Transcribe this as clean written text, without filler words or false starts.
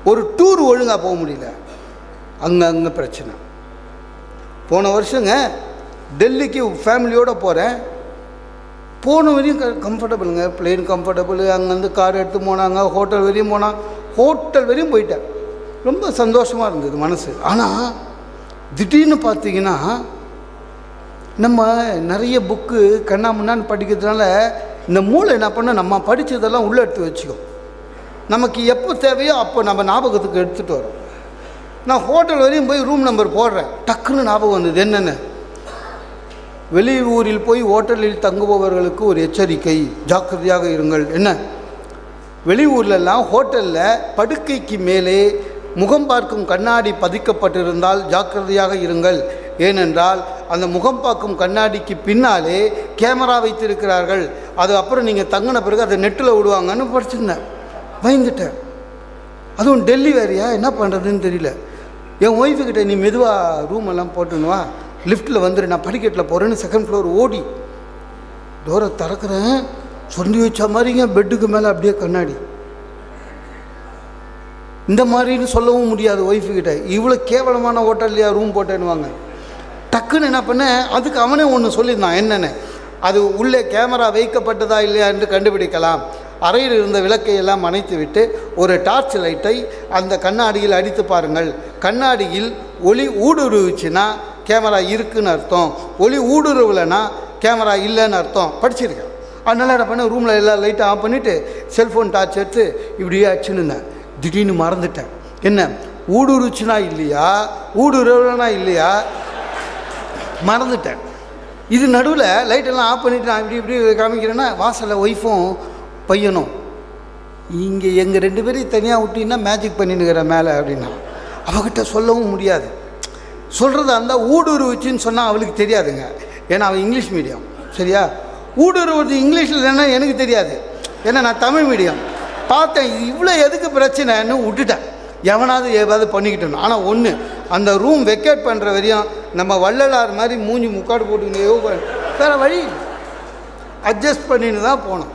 ஒரு டூர் ஒழுங்காக போக முடியல, அங்கே பிரச்சனை. போன வருஷங்க டெல்லிக்கு ஃபேமிலியோடு போகிறேன். போன வரையும் கம்ஃபர்டபுளுங்க, பிளேன் கம்ஃபர்டபுள். அங்கேருந்து கார் எடுத்து போனாங்க, ஹோட்டல் வரையும் போனாங்க. ஹோட்டல் வரையும் போயிட்டேன், ரொம்ப சந்தோஷமாக இருந்தது மனசு. ஆனால் திடீர்னு பார்த்தீங்கன்னா நம்ம நிறைய புக்கு கண்ணா முன்னான்னு படிக்கிறதுனால இந்த மூளை என்ன பண்ண, நம்ம படித்ததெல்லாம் உள்ளே எடுத்து வச்சுக்கோம். நமக்கு எப்போ தேவையோ அப்போ நம்ம ஞாபகத்துக்கு எடுத்துகிட்டு வரோம். நான் ஹோட்டல் வரையும் போய் ரூம் நம்பர் போடுறேன், டக்குன்னு ஞாபகம் வந்தது என்னென்ன, வெளியூரில் போய் ஹோட்டலில் தங்குபவர்களுக்கு ஒரு எச்சரிக்கை, ஜாக்கிரதையாக இருங்கள். என்ன, வெளியூர்லெல்லாம் ஹோட்டலில் படுக்கைக்கு மேலே முகம் பார்க்கும் கண்ணாடி பதிக்கப்பட்டிருந்தால் ஜாக்கிரதையாக இருங்கள். ஏனென்றால் அந்த முகம் பார்க்கும் கண்ணாடிக்கு பின்னாலே கேமரா வைத்திருக்கிறார்கள். அது அப்புறம் நீங்கள் தங்கின பிறகு அதை நெட்டில் விடுவாங்கன்னு படிச்சிருந்தேன். பயந்துட்டேன். அதுவும் டெல்லி வேறையா, என்ன பண்ணுறதுன்னு தெரியல. என் ஒய்ஃபுக்கிட்ட நீ மெதுவாக ரூம் எல்லாம் போட்டுனுவா, லிஃப்ட்டில் வந்துடு, நான் படிக்கட்டில் போகிறேன்னு செகண்ட் ஃப்ளோர் ஓடி டோரை திறக்கிறேன். சொல்லி வச்ச மாதிரிங்க பெட்டுக்கு மேலே அப்படியே கண்ணாடி. இந்த மாதிரின்னு சொல்லவும் முடியாது ஒய்ஃபுக்கிட்ட. இவ்வளோ கேவலமான ஹோட்டல்லையா ரூம் போட்டேன்னுவாங்க. டக்குன்னு என்ன பண்ணேன், அதுக்கு அவனே ஒன்று சொல்லியிருந்தான். என்னென்னு, அது உள்ளே கேமரா வைக்கப்பட்டதா இல்லையா என்று கண்டுபிடிக்கலாம். அறையில் இருந்த விளக்கை எல்லாம் அணைத்து விட்டு ஒரு டார்ச் லைட்டை அந்த கண்ணாடியில் அடித்து பாருங்கள். கண்ணாடியில் ஒளி ஊடுருவிச்சுன்னா கேமரா இருக்குன்னு அர்த்தம், ஒளி ஊடுருவலைன்னா கேமரா இல்லைன்னு அர்த்தம். படிச்சிருக்கேன். அதனால் என்ன பண்ணேன், ரூமில் எல்லா லைட்டும் ஆஃப் பண்ணிவிட்டு செல்ஃபோன் டார்ச் எடுத்து இப்படியே அச்சுன்னு திடீர்னு மறந்துட்டேன். என்ன, ஊடுருச்சுனா இல்லையா ஊடுருவலைனா இல்லையா மறந்துட்டேன். இது நடுவில் லைட்டெல்லாம் ஆஃப் பண்ணிவிட்டு நான் இப்படி காமிக்கிறேன்னா வாசலில் ஒய்ஃபும் பையனும், இங்கே எங்கள் 2 பேரையும் தனியாக விட்டிங்கன்னா மேஜிக் பண்ணினுக்கிற மேலே அப்படின்னா. அவகிட்ட சொல்லவும் முடியாது. சொல்கிறதா இருந்தால் ஊடுருவுச்சின்னு சொன்னால் அவளுக்கு தெரியாதுங்க, ஏன்னா அவள் இங்கிலீஷ் மீடியம். சரியா, ஊடுருவது இங்கிலீஷில் இல்லைன்னா எனக்கு தெரியாது, ஏன்னா நான் தமிழ் மீடியம். பார்த்தேன், இவ்வளோ எதுக்கு பிரச்சனைன்னு விட்டுட்டேன். எவனாவது ஏதாவது பண்ணிக்கிட்டோம். ஆனால் ஒன்று, அந்த ரூம் வெக்கேட் பண்ணுற வரையும் நம்ம வள்ளலார் மாதிரி மூஞ்சி முக்காடு போட்டுக்கிட்டே வேறு வழி அட்ஜஸ்ட் பண்ணின்னு தான் போனோம்.